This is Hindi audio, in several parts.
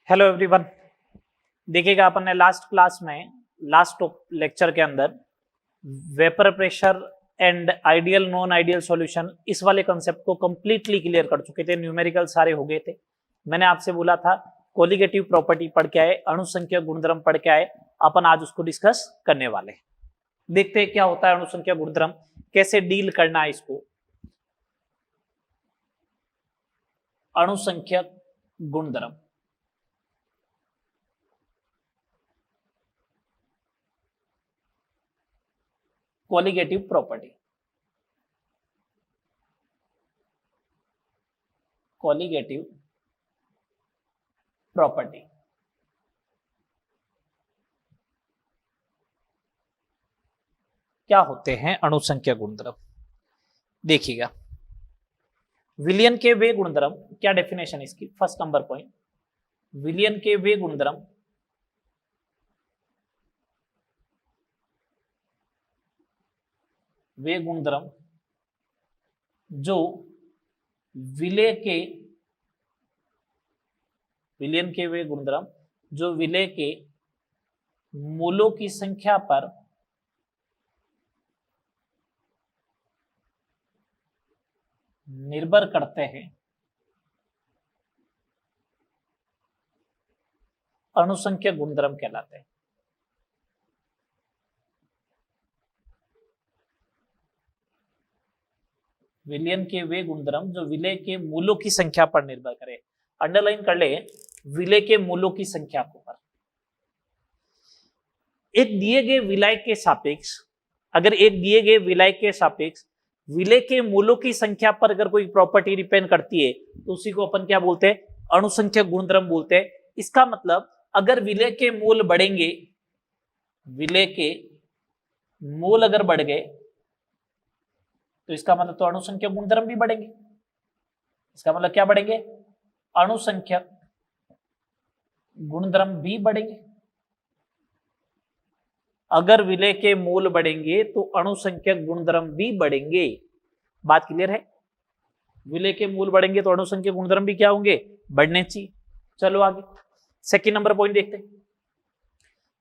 Hello everyone. देखिएगा अपन ने लास्ट क्लास में लास्ट लेक्चर के अंदर vapour pressure and ideal non ideal solution इस वाले कंसेप्ट को कंप्लीटली क्लियर कर चुके थे। न्यूमेरिकल सारे हो गए थे। मैंने आपसे बोला था कोलिगेटिव प्रॉपर्टी पढ़ के आए, अणुसंख्यक गुणधर्म पढ़ के आए। अपन आज उसको डिस्कस करने वाले। देखते हैं क्या होता है अणुसंख्यक गुणधर्म, कैसे डील करना है इसको। अणुसंख्यक गुणधर्म कोलिगेटिव प्रॉपर्टी, कोलिगेटिव प्रॉपर्टी क्या होते हैं अणुसंख्यक गुणधर्म। देखिएगा विलियन के वे गुणधर्म, क्या डेफिनेशन इसकी। फर्स्ट नंबर पॉइंट, विलियन के वे गुणधर्म वे गुणधर्म जो विलय के विलियन के वे गुणधर्म जो विलय के मूलों की संख्या पर निर्भर करते हैं, अणुसंख्यक गुणधर्म कहलाते हैं। विलियन के वे गुणधर्म जो विलय के मूलों की संख्या पर निर्भर करे। अंडरलाइन कर ले, विलय के मूलों की संख्या को पर। एक दिए गए विलय के सापेक्ष, अगर एक दिए गए विलय के सापेक्ष विलय के मूलों की संख्या पर अगर कोई प्रॉपर्टी डिपेंड करती है तो उसी को अपन क्या बोलते हैं, अणुसंख्यक गुणधर्म बोलते हैं। इसका मतलब अगर विलय के मूल बढ़ेंगे, विलय के मूल अगर बढ़ गए तो इसका मतलब तो अणुसंख्यक गुणधर्म भी बढ़ेंगे। इसका मतलब क्या बढ़ेंगे, अणुसंख्यक गुणधर्म भी बढ़ेंगे। अगर विलय के मूल बढ़ेंगे तो अणुसंख्यक गुणधर्म भी बढ़ेंगे। बात क्लियर है। विलय के मूल बढ़ेंगे तो अणुसंख्यक गुणधर्म भी क्या होंगे, बढ़ने चाहिए। चलो आगे सेकंड नंबर पॉइंट देखते हैं।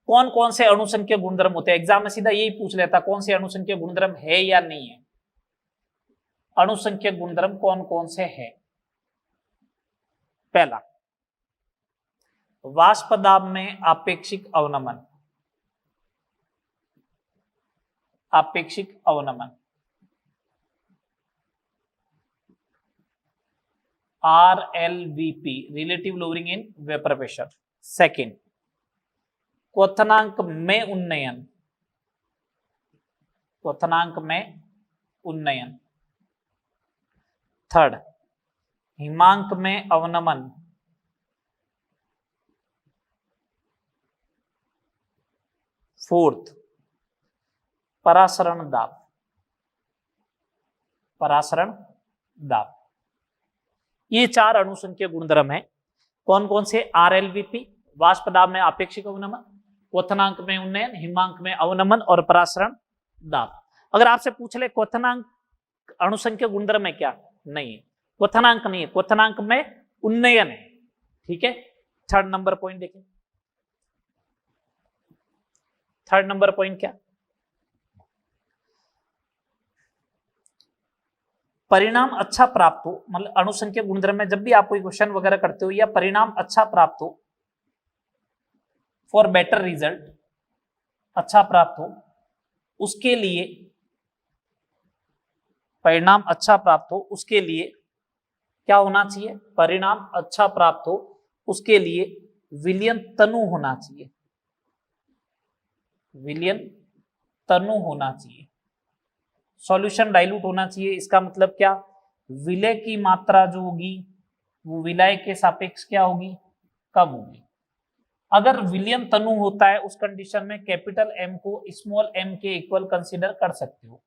कौन कौन से अणुसंख्यक गुणधर्म होते हैं। एग्जाम में सीधा यही पूछ लेता कौन से अणुसंख्यक गुणधर्म है या नहीं है। अणुसंख्यक गुणधर्म कौन कौन से हैं। पहला, वाष्प दाब में आपेक्षिक अवनमन, आपेक्षिक अवनमन RLVP, relative lowering in vapour pressure. Second, क्वथनांक में उन्नयन, क्वथनांक में उन्नयन। थर्ड, हिमांक में अवनमन। फोर्थ, परासरण दाब, परासरण दाब। ये चार अणुसंख्यक गुणधर्म है। कौन कौन से, RLVP वाष्प दाब में आपेक्षिक अवनमन, क्वथनांक में उन्नयन, हिमांक में अवनमन और परासरण दाब। अगर आपसे पूछ ले क्वथनांक अणुसंख्यक गुणधर्म है क्या, नहीं है। क्वथनांक नहीं है, क्वथनांक में उन्नयन है। ठीक है। थर्ड नंबर पॉइंट देखें। थर्ड नंबर पॉइंट क्या, परिणाम अच्छा प्राप्त हो। मतलब अणुसंख्यक गुणधर्म में जब भी आप कोई क्वेश्चन वगैरह करते हो या परिणाम अच्छा प्राप्त हो, फॉर बेटर रिजल्ट, अच्छा प्राप्त हो, उसके लिए, परिणाम अच्छा प्राप्त हो उसके लिए क्या होना चाहिए, परिणाम अच्छा प्राप्त हो उसके लिए विलयन तनु होना चाहिए, विलयन तनु होना चाहिए। सॉल्यूशन डाइल्यूट होना चाहिए। इसका मतलब क्या, विलय की मात्रा जो होगी वो विलय के सापेक्ष क्या होगी, कम होगी। अगर विलयन तनु होता है उस कंडीशन में कैपिटल एम को स्मॉल एम के इक्वल कंसीडर कर सकते हो।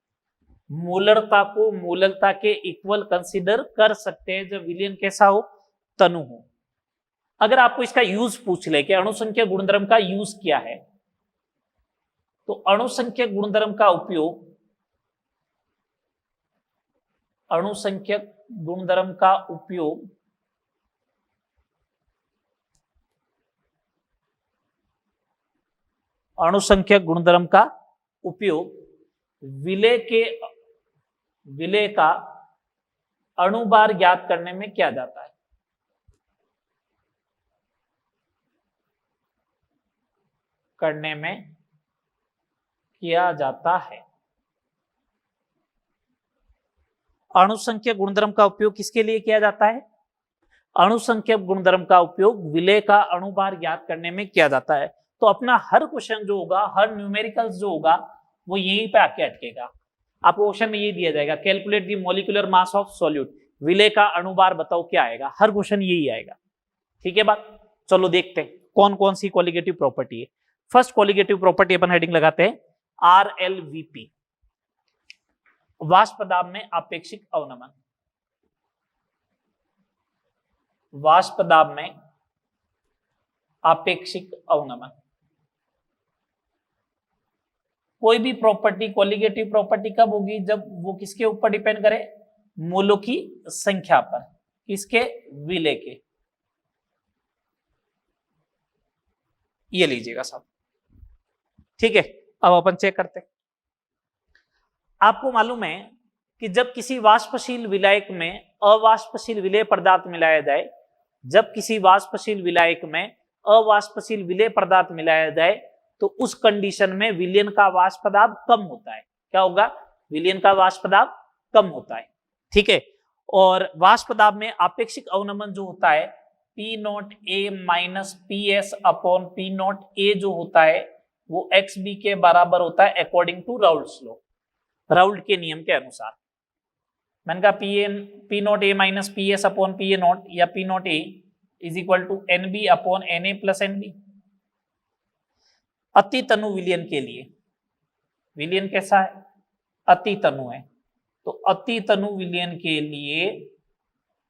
मूलरता को मूलरता के इक्वल कंसीडर कर सकते हैं जब विलयन कैसा हो, तनु हो। अगर आपको इसका यूज पूछ ले कि अणुसंख्यक गुणधर्म का यूज क्या है, तो अणुसंख्यक गुणधर्म का उपयोग, अणुसंख्यक गुणधर्म का उपयोग अणुसंख्यक गुणधर्म का उपयोग विलेय का अणुभार ज्ञात करने में किया जाता है। अणुसंख्यक गुणधर्म का उपयोग किसके लिए किया जाता है? अणुसंख्यक गुणधर्म का उपयोग विलेय का अणुभार ज्ञात करने में किया जाता है। तो अपना हर क्वेश्चन जो होगा, हर न्यूमेरिकल्स जो होगा, वो यहीं पे आके अटकेगा। आपको क्वेश्चन में ये दिया जाएगा, calculate the molecular mass of solute, विलेय का अणुभार बताओ क्या आएगा। हर क्वेश्चन यही आएगा। ठीक है बात। चलो देखते हैं कौन कौन सी कॉलिगेटिव प्रॉपर्टी है। फर्स्ट कॉलिगेटिव प्रॉपर्टी अपन हेडिंग लगाते हैं RLVP, वाष्प दाब में आपेक्षिक अवनमन। वाष्प दाब में आपेक्षिक अवनमन। कोई भी प्रॉपर्टी कॉलिगेटिव प्रॉपर्टी कब होगी? जब वो किसके ऊपर डिपेंड करे? मोलों की संख्या पर। किसके? विलेय के। ये लीजिएगा साहब। ठीक है, अब अपन चेक करते हैं। आपको मालूम है कि जब किसी वाष्पशील विलायक में अवाष्पशील विलेय पदार्थ मिलाया जाए, जब किसी वाष्पशील विलायक में अवाष्पशील विलेय पदार्थ मिलाया जाए, तो उस कंडीशन में विलयन का वाष्प दाब कम होता है। क्या होगा? विलयन का वाष्प दाब कम होता है। ठीक है, और वाष्प दाब में आपेक्षिक अवनमन जो होता है P naught A minus PS upon P naught A जो होता है वो XB के बराबर होता है according to Raoult's law, Raoult के नियम के अनुसार। मैंने कहा P naught A minus PS upon PA naught या P naught A is equal to NB upon NA plus NB। अति तनु विलयन के लिए, विलयन कैसा है? अति तनु है। तो अति तनु विलयन के लिए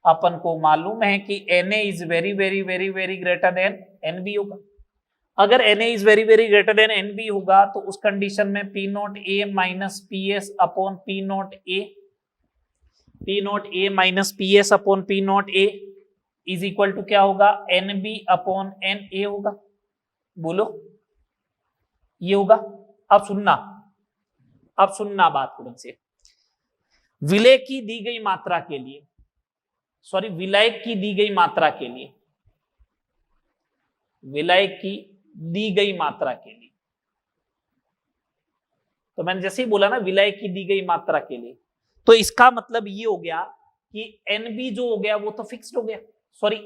अपन को मालूम है कि Na is very very very very greater than NB होगा। अगर Na is very very greater than NB होगा तो उस कंडीशन में P naught A minus PS upon P naught A, P naught A minus PS upon P naught A is equal to क्या होगा? NB अपॉन NA होगा। बोलो ये होगा। अब सुनना बात तुरंत से। विलेय की दी गई मात्रा के लिए, सॉरी विलायक की दी गई मात्रा के लिए, विलायक की दी गई मात्रा के लिए, तो मैंने जैसे ही बोला ना विलायक की दी गई मात्रा के लिए, तो इसका मतलब ये हो गया कि NB जो हो गया वो तो फिक्स्ड हो गया। सॉरी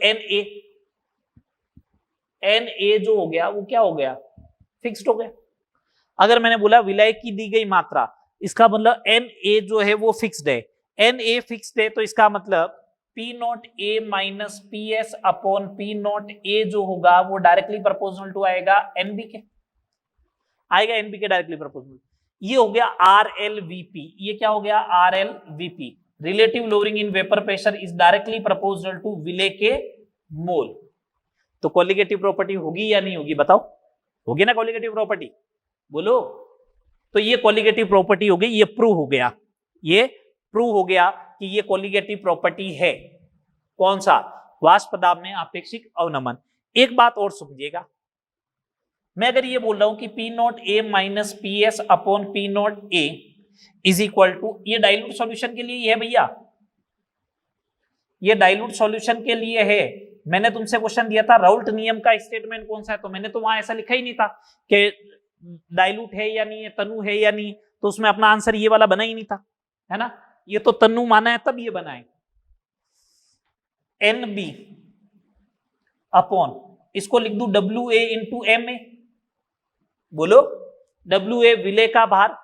NA जो हो गया वो क्या हो गया? फिक्स्ड हो गया। अगर मैंने बोला विलायक की दी गई मात्रा, इसका मतलब Na जो है वो फिक्स्ड है। Na फिक्स्ड है तो इसका मतलब P naught A minus PS upon P naught A जो होगा वो डायरेक्टली प्रोपोर्शनल टू आएगा NB के, आएगा NB के डायरेक्टली प्रोपोर्शनल। ये हो गया RLVP। ये क्या हो गया? RLVP, relative lowering in vapour pressure is directly proportional to विलेय के मोल। तो कॉलिगेटिव प्रॉपर्टी होगी या नहीं होगी? बताओ, होगी ना कॉलिगेटिव प्रॉपर्टी? बोलो। तो ये कॉलिगेटिव प्रॉपर्टी हो गई, ये प्रूव हो गया, ये प्रूव हो गया कि ये कॉलिगेटिव प्रॉपर्टी है। कौन सा? वाष्प दाब में आपेक्षिक अवनमन। एक बात और समझिएगा, मैं अगर ये बोल रहा हूं कि P naught A minus PS upon P naught A is equal to, ये डाइल्यूट सॉल्यूशन के लिए है भैया, ये डाइल्यूट सॉल्यूशन के लिए है। मैंने तुमसे क्वेश्चन दिया था राउल्ट नियम का स्टेटमेंट कौन सा है, तो मैंने तो वहां ऐसा लिखा ही नहीं था कि डाइल्यूट है या नहीं है, तनु है या नहीं, तो उसमें अपना आंसर ये वाला बना ही नहीं था, है ना। ये तो तनु माना है तब ये बना है। NB अपॉन, इसको लिख दूं WA इंटू MA। बोलो, WA विलेय का भार,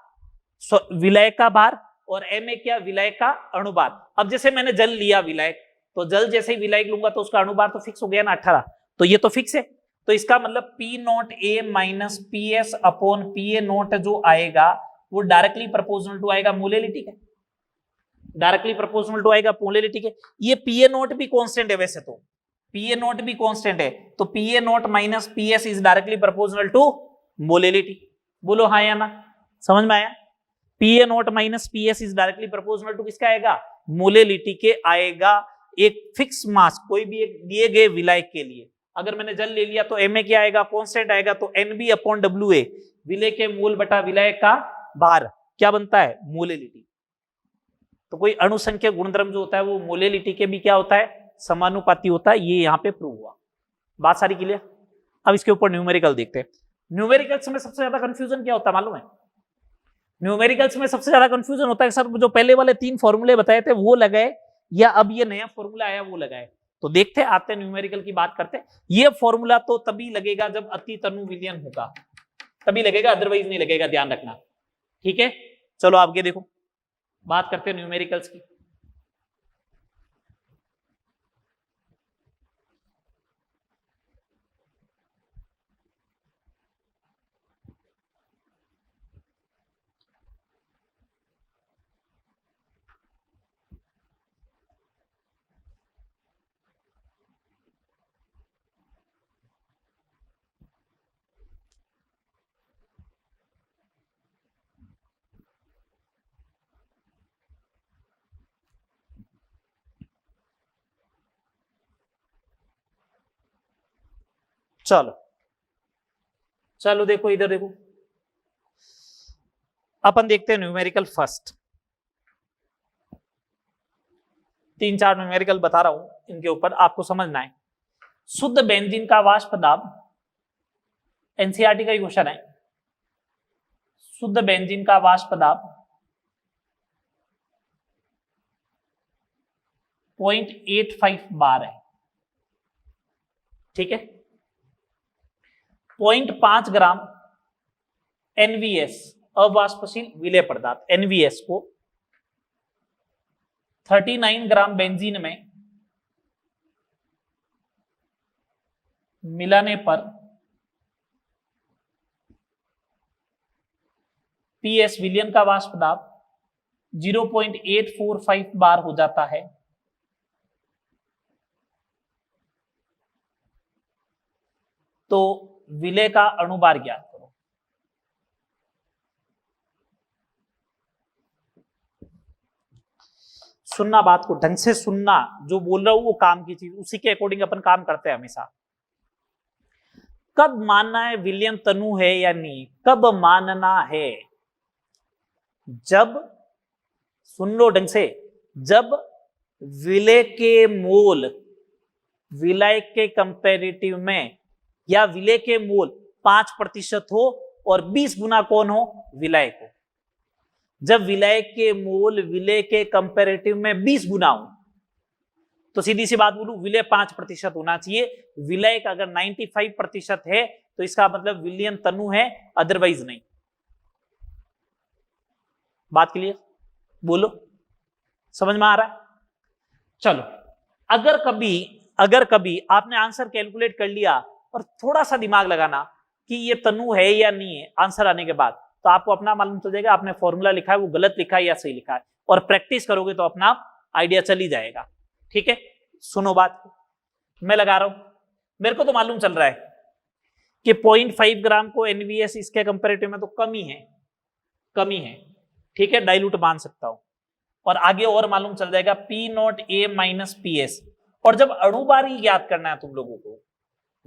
विलायक का भार, और MA क्या? विलायक का अणुभार। अब जैसे मैंने जल लिया विलायक, तो जल जैसे ही विलायक लूंगा तो उसका अणुभार तो फिक्स हो गया ना 18, तो ये तो फिक्स है। तो इसका मतलब P naught A minus PS upon PA not जो आएगा वो डायरेक्टली प्रोपोर्शनल टू आएगा मोलेलिटी के, डायरेक्टली प्रोपोर्शनल टू आएगा मोलेलिटी के। ये PA नॉट भी कांस्टेंट है, वैसे तो PA नॉट भी कांस्टेंट है, तो PA naught minus PS is directly proportional to molality. बोलो हाँ या ना, समझ में आया? PA naught minus PS is directly proportional to किसका आएगा? मोलेलिटी के आएगा। एक फिक्स मास कोई भी एक दिए गए विलायक के लिए अगर मैंने जल ले लिया तो Ma क्या आएगा, कांस्टेंट आएगा, तो NB अपॉन WA, विलय के मोल बटा विलय का भार क्या बनता है, मोलेलिटी। तो कोई अणुसंख्यक गुणधर्म जो होता है वो मोलेलिटी के भी क्या होता है, समानुपाती होता है। ये यहां पे प्रूव हुआ। बात सारी क्लियर। अब इसके ऊपर न्यूमेरिकल देखते हैं। न्यूमेरिकल्स में सबसे ज्यादा कंफ्यूजन क्या होता है मालूम है? न्यूमेरिकल्स में सबसे ज्यादा कंफ्यूजन होता है सर जो पहले वाले 3 फॉर्मूले बताए थे वो लगाए या अब ये नया फॉर्मूला आया वो लगाए। तो देखते आते न्यूमेरिकल की बात करते। ये फॉर्मूला तो तभी लगेगा जब अति तनु विलयन होगा, तभी लगेगा, अदरवाइज नहीं लगेगा, ध्यान रखना। ठीक है, चलो आगे देखो, बात करते हैं न्यूमेरिकल्स की। चलो चलो देखो, इधर देखो, अपन देखते हैं न्यूमेरिकल फर्स्ट। 3-4 न्यूमेरिकल बता रहा हूं, इनके ऊपर आपको समझना है। शुद्ध बेंजीन का वाष्प दाब, एनसीईआरटी का ही क्वेश्चन है। शुद्ध बेंजीन का वाष्प दाब 0.85 बार है। ठीक है, 0.5 ग्राम एनवीएस अवाष्पशील विलेय पदार्थ एनवीएस को 39 ग्राम बेंजीन में मिलाने पर पीएस विलियन का वाष्प दाब 0.845 बार हो जाता है। तो विलय का अणुभार ज्ञात करो। सुनना, बात को ढंग से सुनना, जो बोल रहा हूं वो काम की चीज, उसी के अकॉर्डिंग अपन काम करते हैं हमेशा। कब मानना है विलयन तनु है या नहीं, कब मानना है? जब, सुन लो ढंग से, जब विलय के मोल विलय के कंपैरेटिव में या विलय के मोल 5% हो और 20 गुना कौन हो, विलय को। जब विलय के मोल विलय के कंपैरेटिव में 20 गुना हो तो सीधी सी बात बोलूं, विलय 5% होना चाहिए। विलय का अगर 95% है तो इसका मतलब विलयन तनु है, अदरवाइज नहीं। बात क्लियर? बोलो, समझ में आ रहा है? चलो, अगर कभी आपने आंसर कैलकुलेट कर लिया और थोड़ा सा दिमाग लगाना कि ये तनु है या नहीं है आंसर आने के बाद, तो आपको अपना मालूम चल जाएगा आपने फॉर्मूला लिखा है वो गलत लिखा है या सही लिखा है, और प्रैक्टिस करोगे तो अपना आइडिया चल ही जाएगा। ठीक है, सुनो बात, मैं लगा रहा हूं, मेरे को तो मालूम चल रहा है कि 0.5 ग्राम को एनवीएस इसके कंपैरेटिव में तो कमी है। ठीक है, डाइल्यूट मान सकता हूं, और आगे और मालूम चल जाएगा P0A माइनस PS। और जब अणुभार ही ज्ञात करना है तुम लोगों को,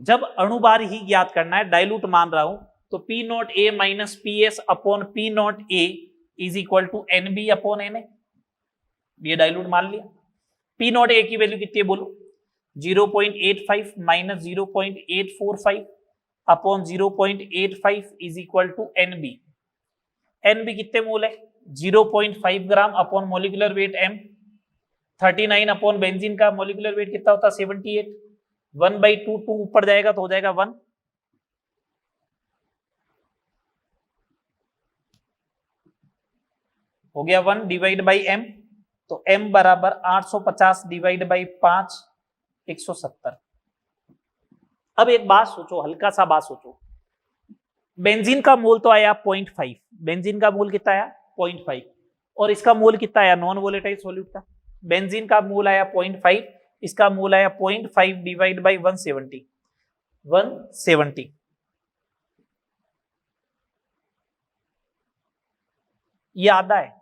जब अणुभार ही ज्ञात करना है, डाइल्यूट मान रहा हूं, तो P0A minus PS upon P0A is equal to NB upon Na। ये डाइल्यूट मान लिया। P0A की वैल्यू कितनी है बोलो, 0.85 minus 0.845 upon 0.85 is equal to NB। NB कितने मोल है, 0.5 gram upon molecular weight M। 39 upon benzene का मोलिकुलर वेट कितना होता है, 78। 1/2 2 ऊपर जाएगा तो हो जाएगा 1। हो गया 1 डिवाइड बाई M, तो M बराबर 850 डिवाइड बाई 5, 170। अब एक बात सोचो, हल्का सा बात सोचो, बेंजीन का मोल तो आया 0.5, बेंजीन का मोल कितना आया 0.5, और इसका मोल कितना आया नॉन वोलेटाइल सॉल्यूट का, बेंजीन का मोल आया 0.5, इसका मोल आया 0.5 डिवाइड बाई 170। ये आधा है,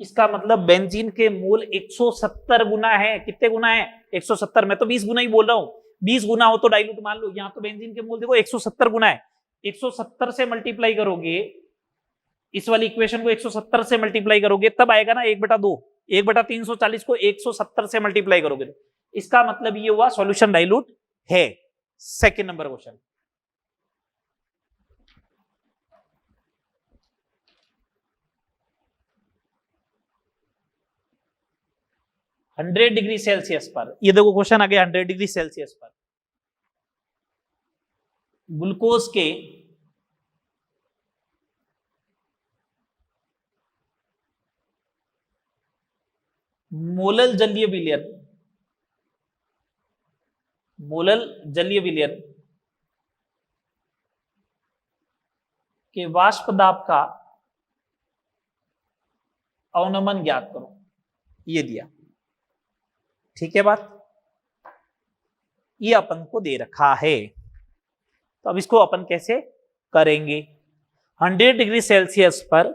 इसका मतलब बेंजीन के मोल 170 गुना है। कितने गुना है, 170। मैं तो 20 गुना ही बोल रहा हूं, 20 गुना हो तो डाइल्यूट मान लो। यहाँ तो बेंजीन के मोल देखो 170 गुना है, 170 से मल्टीप्लाई करोगे इस वाली इक्वेशन को, 170 से मल्टीप्लाई करोगे तब आएगा ना 1/2, 1/340 को 170 से मल्टीप्लाई करोगे। इसका मतलब ये हुआ सॉल्यूशन डाइल्यूट है। Second number question, hundred degree Celsius पर, ये देखो क्वेश्चन आ गया 100 डिग्री सेल्सियस पर ग्लूकोज के मोलल जलीय विलयन, मोलल जलीय विलयन के वाष्प दाब का अवनमन ज्ञात करो, ये दिया। ठीक है बात, ये अपन को दे रखा है, तो अब इसको अपन कैसे करेंगे। 100 डिग्री सेल्सियस पर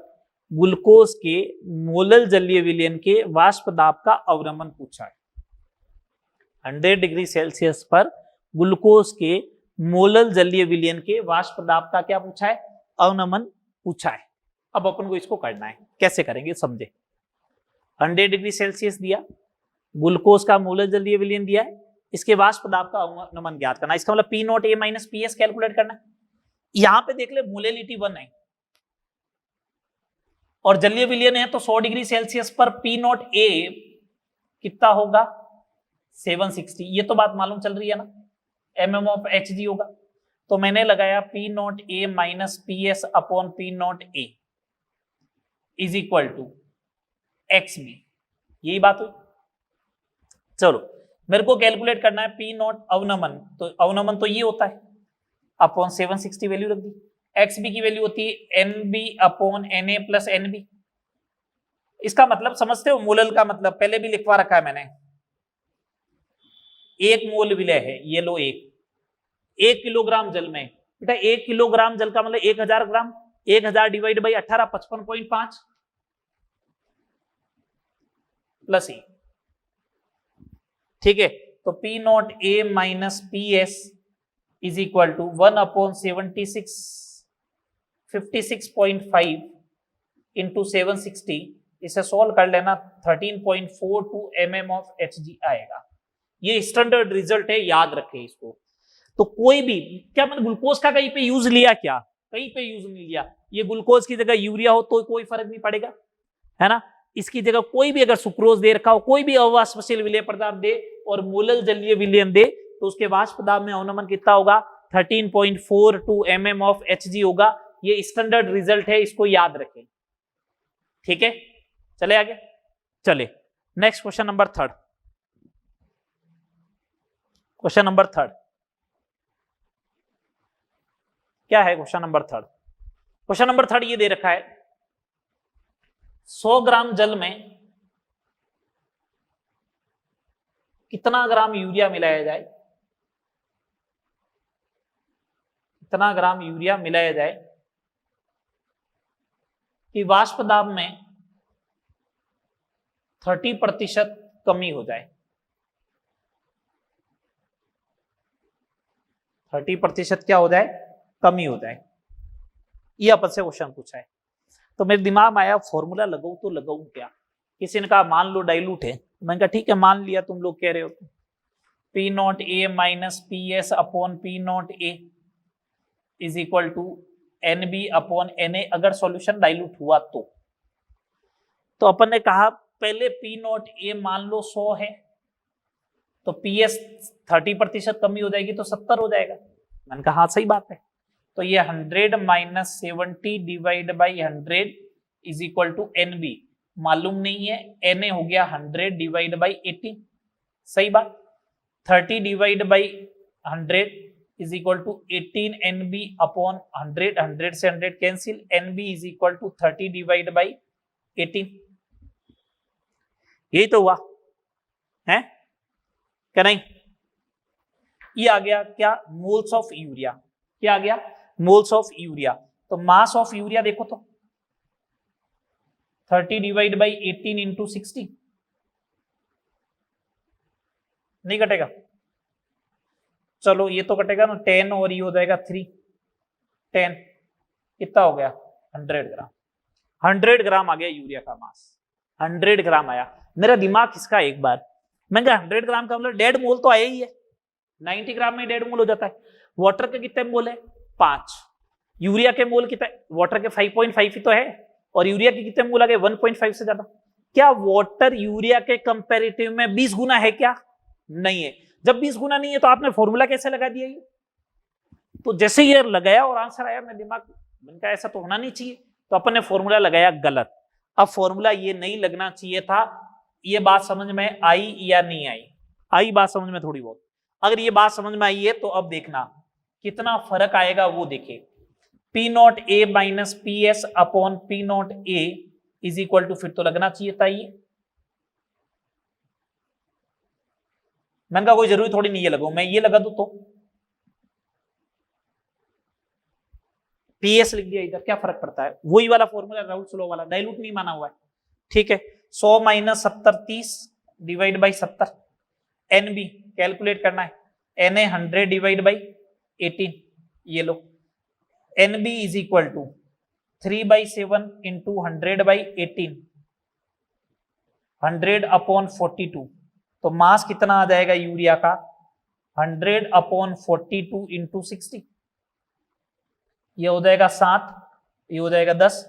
ग्लूकोज के मोलल जलीय विलयन के वाष्प दाब का अवनमन पूछा है। 100 डिग्री सेल्सियस पर ग्लूकोज के मोलल जलीय विलयन के वाष्प दाब का क्या पूछा है, अवनमन पूछा है। अब अपन को इसको करना है, कैसे करेंगे समझे। 100 डिग्री सेल्सियस दिया, ग्लूकोज का मोलल जलीय विलयन दिया है, इसके वाष्प दाब का अवनमन ज्ञात करना है। इसका मतलब P0 A minus PS calculate करना है। यहां पे देख ले मोलेलिटी 1 है और जलीय विलयन है, तो 100 डिग्री सेल्सियस पर P0 A कितना होगा 760, ये तो बात मालूम चल रही है ना, mm of Hg होगा। तो मैंने लगाया P0 A minus PS upon P0 A is equal to XB, यही बात हुई। चलो मेरे को कैलकुलेट करना है P0 अवनमन, तो अवनमन तो ये होता है अपॉन 760 वैल्यू रख दी। XB की वैल्यू होती है NB upon Na plus NB। इसका मतलब समझते हो, मोलल का मतलब पहले भी लिखवा रखा है मैंने। 1 मोल विलय है, ये लो 1 किलोग्राम जल में, बेटा 1 किलोग्राम जल का मतलब 1000 gram, 1000 divide by 18 55.5 plus E। ठीक है, तो P0 A minus PS is equal to 1 upon 56.5 into 760, इसे सोल्व कर लेना 13.42 mm ऑफ Hg आएगा। ये स्टैंडर्ड रिजल्ट है, याद रखें इसको। तो कोई भी क्या मैंने ग्लूकोज का कहीं पे यूज लिया, क्या कहीं पे यूज नहीं लिया, ये ग्लूकोज की जगह यूरिया हो तो कोई फर्क नहीं पड़ेगा, है ना। इसकी जगह कोई भी अगर सुक्रोज दे रखा हो, कोई भी अवाष्पशील विलय पदार्थ दे और मोलल जलीय विलयन दे, तो उसके वाष्प दाब में अवनमन कितना होगा 13.42 mm ऑफ Hg होगा। ये स्टैंडर्ड रिजल्ट है, इसको याद रखें। ठीक है, चले आगे, चले next question number 3। Question number 3 क्या है, क्वेश्चन नंबर 3। क्वेश्चन नंबर 3 ये दे रखा है 100 ग्राम जल में कितना ग्राम यूरिया मिलाया जाए, कितना ग्राम यूरिया मिलाया जाए कि वाष्प दाब में 30% कमी हो जाए, 30% क्या हो जाए, कमी हो जाए। ये अपन से क्वेश्चन पूछा है। तो मेरे दिमाग में आया फॉर्मूला लगाऊं तो लगाऊं क्या। किसी ने कहा मान लो डाइल्यूट है, मैंने कहा ठीक है मान लिया, तुम लोग कह रहे हो तो P0 A minus PS upon P0 A is equal to NB upon Na, अगर सॉल्यूशन डाइल्यूट हुआ तो अपन ने कहा पहले P0 A मान लो 100 है, तो PS 30% कमी हो जाएगी तो 70 हो जाएगा। मैंने कहा हाँ सही बात है। तो ये 100 minus 70 divide by 100 is equal to NB, मालूम नहीं है, Na हो गया 100 डिवाइड बाई 80, सही बात। 30 divide by 100 is equal to 18 NB upon 100, 100 से 100 cancel, NB is equal to 30 divide by 18। यही तो हुआ है क्या, नहीं। ये आ गया क्या, मोल्स ऑफ यूरिया। क्या आ गया, मोल्स ऑफ यूरिया। तो मास ऑफ यूरिया देखो तो 30 डिवाइड बाई 18 इंटू 60, नहीं कटेगा। चलो ये तो कटेगा ना 10 और ये हो जाएगा 3, 10 कितना हो गया 100 ग्राम। 100 ग्राम आ गया यूरिया का मास, 100 ग्राम आया। मेरा दिमाग इसका एक बार, मैं कहा 100 ग्राम का मतलब 1.5 मोल तो आया ही है, 90 ग्राम में 1.5 मोल हो जाता है। वाटर के कितने मोल है 5, यूरिया के मोल कितने, वाटर के 5.5 ही तो है, और यूरिया के कितने मोल आ गए 1.5 से ज्यादा। क्या वाटर यूरिया के कंपैरेटिव में 20 गुना है क्या? नहीं है। जब 20 गुना नहीं है तो आपने फॉर्मूला कैसे लगा दिया ये? तो जैसे ये लगाया और आंसर आया, मेरे दिमाग में कहा ऐसा तो होना नहीं चाहिए, तो अपन ने फॉर्मूला लगाया गलत। अब फॉर्मूला ये नहीं लगना चाहिए था। ये बात समझ में आई या नहीं आई? आई बात समझ में थोड़ी बहुत। अगर ये बात समझ में आई है तो अब देखना कितना फर्क आएगा वो देखे। P naught A minus P S upon P naught A is equal to, फिर तो लगना चाहिए था ये। मैंने कहा कोई जरूरी थोड़ी नहीं ये लगाऊं, मैं ये लगा दूं तो पीएस लिख दिया इधर, क्या फर्क पड़ता है? वही वाला फॉर्मूला राउल्स लॉ वाला, डाइल्यूट नहीं माना हुआ है। ठीक है, 100 minus 70 30 divide by 70, n b calculate करना है, एन ए 100 डिवाइड बाई 18, ये लो n b is equal to 3/7 into 100 by 18, 100 upon 42। तो मास कितना आ जाएगा यूरिया का 100 अपॉन 42 इंटू 60, ये हो जाएगा 7, ये हो जाएगा 10,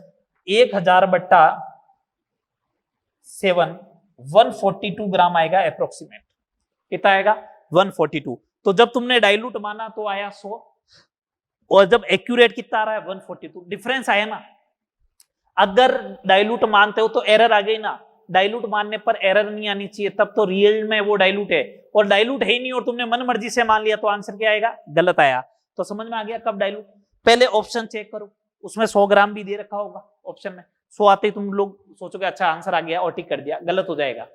1000 बट्टा 7, 142 ग्राम आएगा अप्रोक्सीमेट। कितना आएगा 142। तो जब तुमने डाइल्यूट माना तो आया 100, और जब एक्यूरेट कितना आ रहा है 142, डिफरेंस आया ना। अगर डाइल्यूट मानते हो तो एरर आ गई ना, डाइल्यूट मानने पर एरर नहीं आनी चाहिए, तब तो रियल में वो डाइल्यूट है, और डाइल्यूट है ही नहीं और तुमने मन मर्जी से मान लिया तो आंसर क्या आएगा गलत आया। तो समझ में आ गया कब डाइल्यूट। पहले ऑप्शन चेक करो, उसमें 100 ग्राम भी दे रखा होगा ऑप्शन में, 100 आते ही तुम लोग सोचोगे अच्छा आंसर आ गया और टिक कर दिया, गलत हो जाएगा।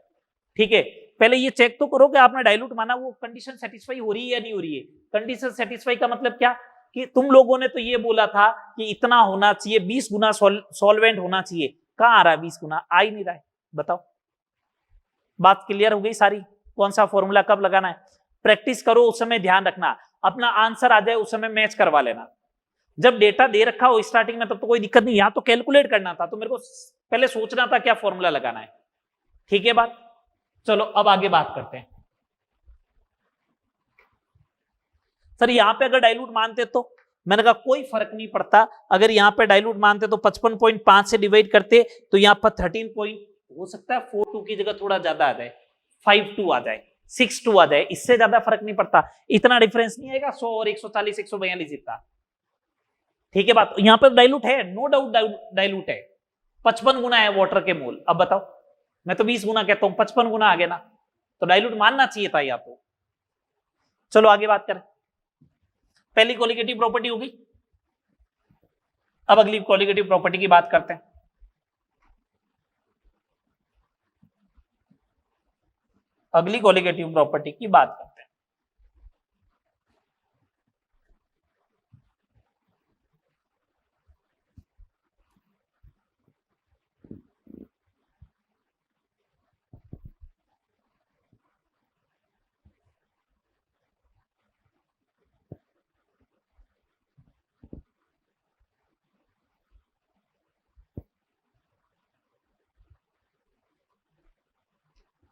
ठीक है, पहले ये चेक तो करो कि आपने डाइल्यूट माना वो कंडीशन सेटिस्फाई हो रही है या नहीं हो रही है। कंडीशन सेटिस्फाई का मतलब क्या कि तुम लोगों ने तो ये बोला था कि इतना होना चाहिए, 20 गुना सॉल्वेंट होना चाहिए, कहां आ रहा है 20 गुना? आ ही नहीं रहा है, बताओ। बात क्लियर हो गई सारी, कौन सा फॉर्मूला कब लगाना है। प्रैक्टिस करो, उस समय ध्यान रखना, अपना आंसर आ जाए उस समय मैच करवा लेना। जब डेटा दे रखा हो स्टार्टिंग में तब तो कोई दिक्कत नहीं, यहां तो कैलकुलेट करना था, तो मेरे को पहले सोचना था क्या फॉर्मूला लगाना है। ठीक है बात, चलो अब आगे बात करते हैं। सर यहां पे अगर डाइल्यूट मानते तो, मैंने कहा कोई फर्क नहीं पड़ता, अगर यहां पे डाइल्यूट मानते तो 55.5 से डिवाइड करते तो यहां पर 13 पॉइंट हो सकता है, 42 की जगह थोड़ा ज्यादा आ जाए, 52 आ जाए, 62 आ जाए, इससे ज्यादा फर्क नहीं पड़ता, इतना डिफरेंस नहीं आएगा 100 और 140 142 इतना। ठीक है बात, यहां पर डाइल्यूट है, नो डाउट डाइल्यूट है, 55 गुना है वाटर के मोल। अब बताओ, मैं तो 20 गुना कहता हूं, 55 गुना आ गया ना, तो डाइल्यूट मानना चाहिए था या तो। चलो आगे बात करें, पहली क्वालिटेटिव प्रॉपर्टी होगी, अब अगली क्वालिटेटिव प्रॉपर्टी की बात करते हैं। अगली क्वालिटेटिव प्रॉपर्टी की बात करते हैं।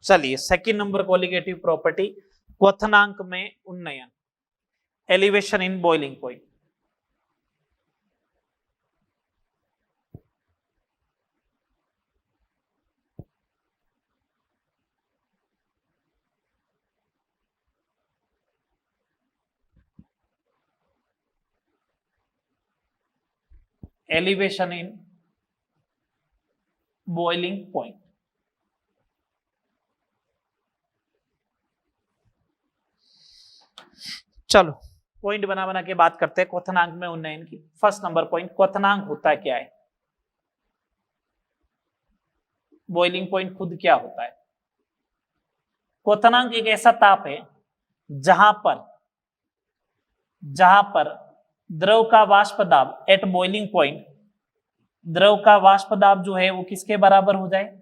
चलिए सेकंड नंबर क्वालिटेटिव प्रॉपर्टी, क्वथनांक में उन्नयन, elevation in boiling point. Elevation in boiling point. चलो पॉइंट बना बना के बात करते हैं क्वथनांक में उन्नयन की। फर्स्ट नंबर पॉइंट, क्वथनांक होता क्या है, बॉइलिंग पॉइंट खुद क्या होता है। क्वथनांक एक ऐसा ताप है जहां पर द्रव का वाष्प दाब एट बॉइलिंग पॉइंट, द्रव का वाष्प दाब जो है वो किसके बराबर हो जाए,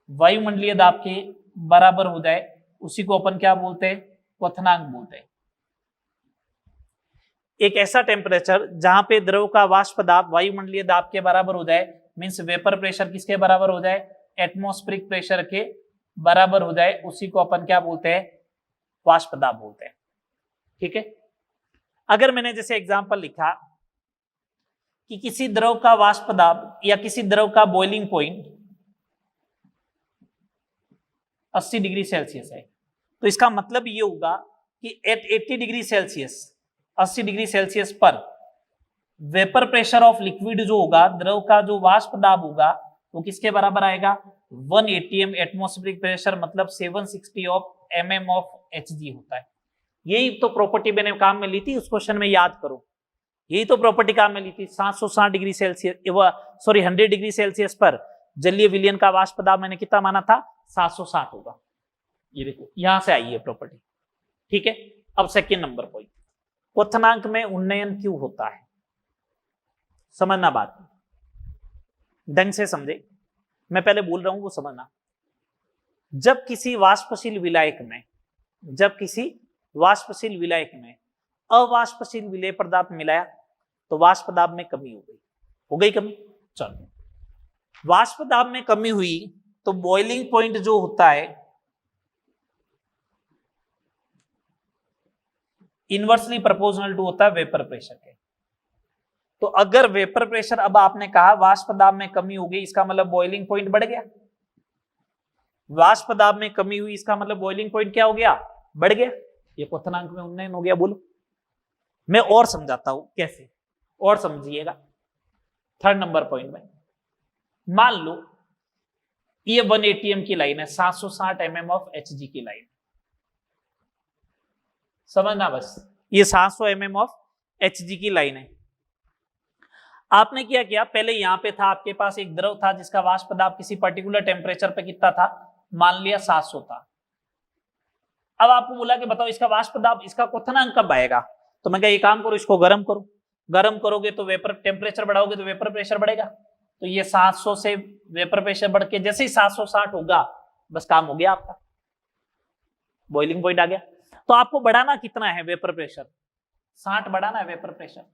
वायुमंडलीय दाब के बराबर हो जाए, उसी को अपन क्या बोलते हैं, क्वथनांक बोलते हैं। एक ऐसा टेम्परेचर जहां पे द्रव का वाष्प दाब वायुमंडलीय दाब के बराबर हो जाए, मींस वेपर प्रेशर किसके बराबर हो जाए, एटमॉस्फेरिक प्रेशर के बराबर हो जाए, उसी को अपन क्या बोलते हैं, वाष्प दाब बोलते हैं। ठीक है। अगर मैंने जैसे एग्जांपल लिखा कि किसी द्रव का वाष्प दाब या किसी द्रव का बॉइलिंग पॉइंट 80 डिग्री सेल्सियस है, तो इसका मतलब ये होगा कि at 80 degree Celsius 80 degree Celsius पर वेपर प्रेशर ऑफ लिक्विड जो होगा, द्रव का जो वाष्प दाब होगा, वो किसके बराबर आएगा, 1 atm एटमॉस्फेरिक प्रेशर, मतलब 760 ऑफ mm ऑफ Hg होता है। यही तो प्रॉपर्टी मैंने काम में ली थी, उस क्वेश्चन में याद करो, यही तो प्रॉपर्टी काम में ली थी। 760 degree Celsius, sorry 100 degree Celsius पर जलीय विलयन का वाष्प दाब मैंने कितना माना था, 760 होगा। ये देखो यहां से आई है प्रॉपर्टी। ठीक है। अब सेकेंड नंबर पॉइंट, क्वथनांक में उन्नयन क्यों होता है, समझना बात, ढंग से समझे, मैं पहले बोल रहा हूं वो समझना। जब किसी वाष्पशील विलायक में अवाष्पशील विलेय पदार्थ मिलाया तो वाष्प दाब में कमी हो गई कमी। चलो, वाष्प दाब में कमी हुई तो बॉइलिंग पॉइंट जो होता है इनवर्सली प्रोपोर्शनल टू होता है वेपर प्रेशर के। तो अगर वेपर प्रेशर, अब आपने कहा वाष्प दाब में कमी हो गई, इसका मतलब बॉइलिंग पॉइंट बढ़ गया। वाष्प दाब में कमी हुई, इसका मतलब बॉइलिंग पॉइंट क्या हो गया, बढ़ गया। ये क्वथनांक में उन्नयन हो गया। बोलो, मैं और समझाता हूं कैसे, और समझिएगा। थर्ड नंबर पॉइंट में मान लो ये 1 atm की लाइन है, 760 mm ऑफ Hg की लाइन, समझना बस, ये 700 mm ऑफ Hg की लाइन है। आपने क्या किया, पहले यहां पे था आपके पास एक द्रव था जिसका वाष्प दाब किसी पर्टिकुलर टेम्परेचर पे कितना था, मान लिया 700 था। अब आपको बोला कि बताओ इसका वाष्प दाब, इसका क्वथनांक कब आएगा, तो मैं कहा ये काम करो, इसको गर्म करो, गर्म करोगे तो वेपर टेम्परेचर बढ़ाओगे तो वेपर प्रेशर बढ़ेगा। तो ये 700 से वेपर प्रेशर बढ़ के जैसे ही 760 होगा, बस काम हो गया आपका, बॉइलिंग पॉइंट आ गया। तो आपको बढ़ाना कितना है वेपर प्रेशर, 60 बढ़ाना है वेपर प्रेशर।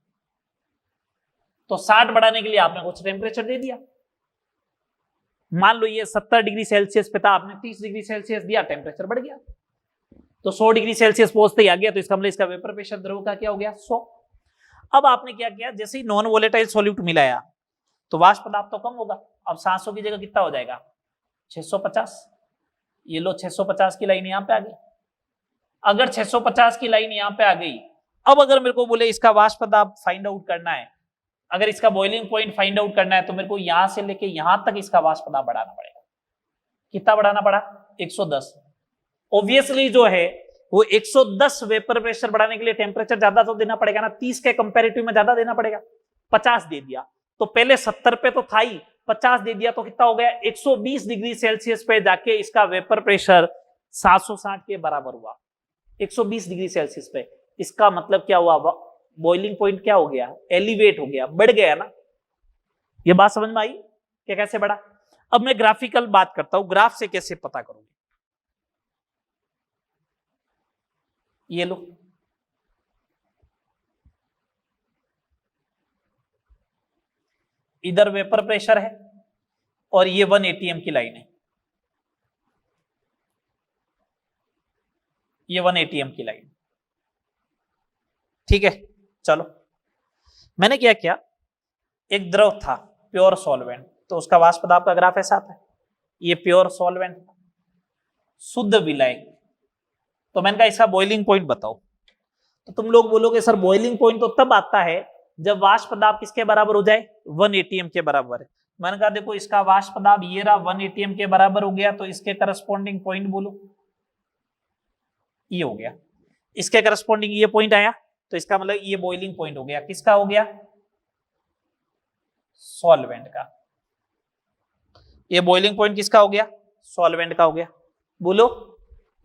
तो 60 बढ़ाने के लिए आपने कुछ टेम्परेचर दे दिया, मान लो ये 70 डिग्री सेल्सियस पे था, आपने 30 डिग्री सेल्सियस दिया, टेम्परेचर बढ़ गया। तो 100 डिग्री सेल्सियस पहुंचते ही आ गया, तो इसका मतलब इसका वेपर प्रेशर द्रव का क्या हो गया, 100। अब आपने क्या किया, जैसे ही नॉन वोलेटाइल सॉल्यूट मिलाया तो वाष्प दाब तो कम होगा। अब 700 की जगह कितना हो जाएगा, 650। ये लो 650 की लाइन यहां पे आ गई। अगर 650 की लाइन यहां पे आ गई, अब अगर मेरे को बोले इसका वाष्प दाब फाइंड आउट करना है, अगर इसका बॉइलिंग पॉइंट फाइंड आउट करना है, तो मेरे को यहां से लेके यहां तक इसका वाष्प दाब बढ़ाना पड़ेगा। कितना बढ़ाना पड़ा, 110। ऑब्वियसली जो है वो 110 वेपर प्रेशर बढ़ाने के लिए टेम्परेचर ज्यादा तो देना पड़ेगा ना, 30 के कंपैरेटिव में ज्यादा देना पड़ेगा। 50 दे दिया तो पहले 70 पे तो था ही, 50 दे दिया तो कितना हो गया, 120 डिग्री सेल्सियस पे जाके इसका वेपर प्रेशर 760 के बराबर हुआ, 120 डिग्री सेल्सियस पे। इसका मतलब क्या हुआ, बॉइलिंग पॉइंट क्या हो गया, एलिवेट हो गया, बढ़ गया ना। ये बात समझ में आई क्या, कैसे बढ़ा। अब मैं ग्राफिकल बात करता हूं, ग्राफ से कैसे पता करूंगी। ये लो, इधर वेपर प्रेशर है और ये 1 atm की लाइन है, ये 1 atm की लाइन, ठीक है। चलो, मैंने क्या किया, एक द्रव था प्योर सॉल्वेंट, तो उसका वाष्प दाब का ग्राफ ऐसा आता है, ये प्योर सॉल्वेंट, शुद्ध विलायक। तो मैंने कहा इसका बॉइलिंग पॉइंट बताओ, तो तुम लोग बोलोगे सर बॉइलिंग पॉइंट तो तब आता है जब वाष्प दाब किसके बराबर हो जाए, 1 atm के बराबर है। मैंने कहा देखो इसका वाष्प दाब ये रहा, 1 atm के बराबर हो गया, तो इसके करस्पॉन्डिंग पॉइंट बोलो, ये हो गया, इसके करस्पॉन्डिंग ये पॉइंट आया, तो इसका मतलब ये बॉइलिंग पॉइंट हो गया, किसका हो गया, सॉल्वेंट का। ये बॉइलिंग पॉइंट किसका हो गया, सॉल्वेंट का हो गया। बोलो,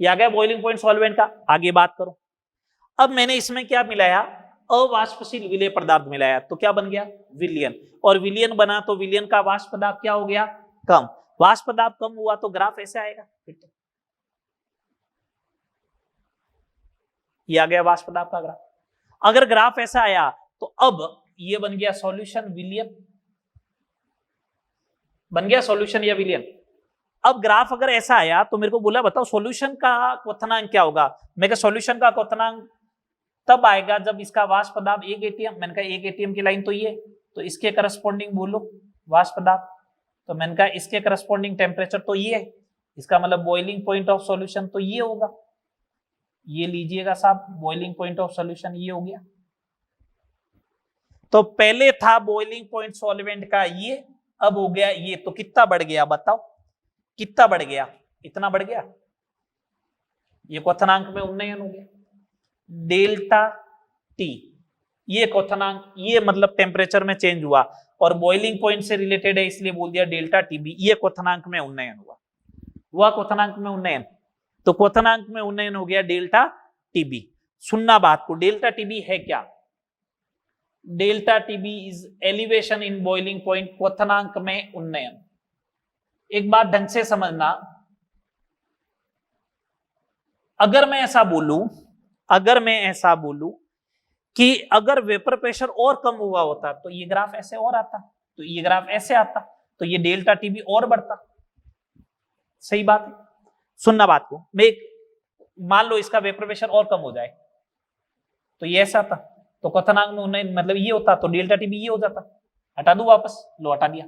ये आ गया बॉइलिंग पॉइंट सॉल्वेंट का। आगे बात करो, अब मैंने इसमें क्या मिलाया, अवाष्पशील विलेय पदार्थ मिलाया, तो क्या बन गया, विलयन। और विलयन बना तो विलयन का वाष्प दाब क्या हो गया, कम। वाष्प दाब कम हुआ तो ग्राफ ऐसे आएगा। ये आ गया वाष्प दाब का ग्राफ। अगर ग्राफ ऐसा आया तो अब ये बन गया सॉल्यूशन विलियन, बन गया सॉल्यूशन या विलियन। अब ग्राफ अगर ऐसा आया तो मेरे को बोला बताओ सॉल्यूशन का क्वथनांक क्या होगा। मैं कहा सॉल्यूशन का क्वथनांक तब आएगा जब इसका वाष्प दाब 1 एटीएम, मैंने कहा 1 एटीएम की लाइन तो ये, तो इसके करस्पॉन्डिंग बोलो वाष्प दाब, तो मैंने कहा इसके करस्पॉन्डिंग टेम्परेचर तो ये है, इसका मतलब बॉइलिंग पॉइंट ऑफ सॉल्यूशन तो ये होगा। ये लीजिएगा साहब, बॉइलिंग पॉइंट ऑफ सॉल्यूशन ये हो गया। तो पहले था बॉइलिंग पॉइंट सॉल्वेंट का ये, अब हो गया ये, तो कितना बढ़ गया बताओ, कितना बढ़ गया, इतना बढ़ गया। ये क्वथनांक में उन्नयन हो गया डेल्टा टी, ये क्वथनांक, ये मतलब टेम्परेचर में चेंज हुआ और बॉइलिंग पॉइंट से रिलेटेड है इसलिए बोल दिया डेल्टा टीबी, ये क्वथनांक में उन्नयन हुआ क्वथनांक में उन्नयन, तो क्वथनांक में उन्नयन हो गया डेल्टा टीबी। सुनना बात को, डेल्टा टीबी है क्या, delta TB is elevation in boiling point, क्वथनांक में उन्नयन। एक बात ढंग से समझना, अगर मैं ऐसा बोलूं कि अगर वेपर प्रेशर और कम हुआ होता तो ये ग्राफ ऐसे और आता, तो ये ग्राफ ऐसे आता, तो ये डेल्टा टीबी और बढ़ता। सही बात है, सुनना बात को, मैं मान लो इसका वेपर प्रेशर और कम हो जाए तो ये ऐसा था, तो क्वथनांक में उन्नयन मतलब ये होता, तो डेल्टा टीबी ये हो जाता। हटा दूं वापस, लो हटा दिया,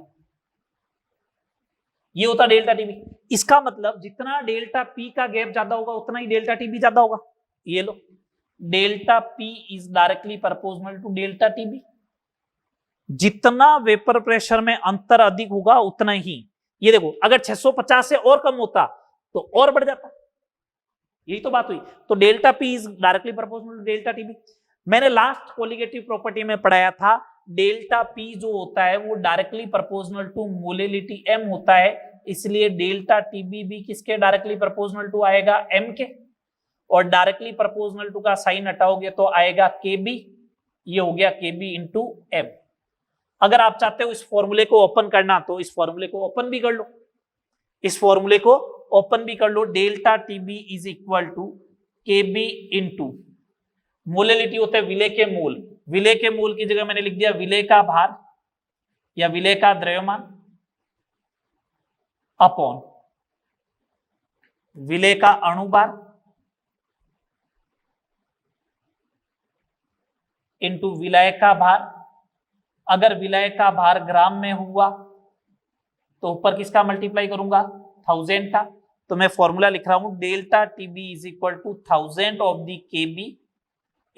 ये होता डेल्टा टीबी। इसका मतलब जितना डेल्टा पी का गैप ज्यादा होगा उतना ही डेल्टा टीबी ज्यादा होगा। ये लो, delta P is directly proportional to delta TB. जितना वेपर प्रेशर में अंतर अधिक होगा उतना ही, ये देखो अगर 650 से और कम होता तो और बढ़ जाता, यही तो बात हुई। तो delta P is directly proportional to delta TB. मैंने लास्ट कोलिगेटिव प्रॉपर्टी में पढ़ाया था, डेल्टा पी जो होता है वो directly proportional to molality M होता है, इसलिए डेल्टा टीबी भी किसके डायरेक्टली प्रोपोर्शनल टू आएगा, एम के, और डायरेक्टली प्रोपोर्शनल टू का साइन हटाओगे तो आएगा के बी, ये हो गया के बी इंटू एम। अगर आप चाहते हो इस फॉर्मूले को ओपन करना तो इस फॉर्मूले को ओपन भी कर लो, इस फॉर्मूले को ओपन भी कर लो, delta TB is equal to K B into molality होता है विलेय के मोल, विलेय के मोल की जगह मैंने लिख दिया विलेय का भार या विलेय का द्रव्यमान अपॉन विलेय का अणुभार इंटू विलेय का भार। अगर विलेय का भार ग्राम में हुआ तो ऊपर किसका मल्टीप्लाई करूंगा, 1000 का, तो मैं फॉर्मूला लिख रहा हूं delta TB is equal to 1000 of the KB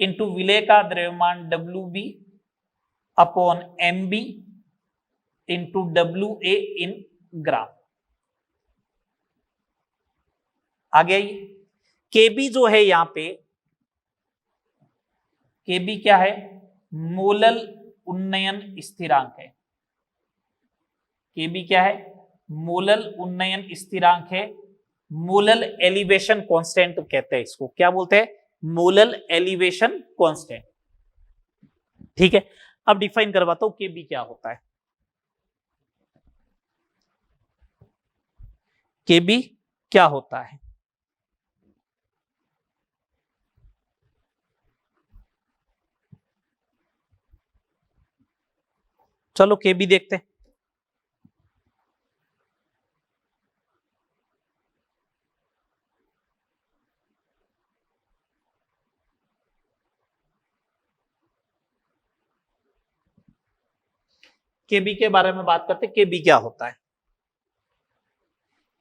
into विलेय का द्रव्यमान W B upon M B into W A in gram. आ गया ये केबी जो है, यहां पे केबी क्या है, मोलल उन्नयन स्थिरांक है। केबी क्या है, मोलल उन्नयन स्थिरांक है, मोलल एलिवेशन कांस्टेंट कहते हैं इसको, क्या बोलते हैं, मोलल एलिवेशन कांस्टेंट। ठीक है, अब डिफाइन करवाता हूं केबी क्या होता है। केबी क्या होता है, चलो केबी देखते हैं। केबी के बारे में बात करते हैं, केबी क्या होता है।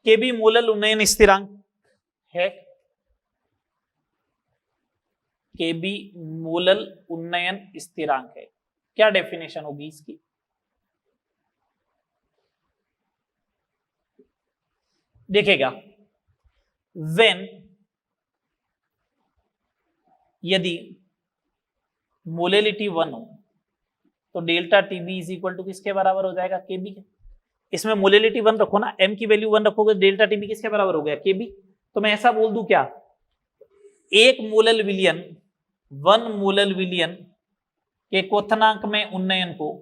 केबी मोलल उन्नयन स्थिरांक है, केबी मोलल उन्नयन स्थिरांक है। क्या डेफिनेशन होगी इसकी, देखेगा व्हेन, यदि मोलिलिटी 1 हो तो delta TB is equal to किसके बराबर हो जाएगा, केबी के। इसमें मोलिलिटी 1 रखो ना, एम की वैल्यू 1 रखोगे, डेल्टा टीबी किसके बराबर हो गया, केबी। तो मैं ऐसा बोल दूं क्या, एक मोलल विलियन, 1 मोलल विलियन के क्वथनांक में उन्नयन को,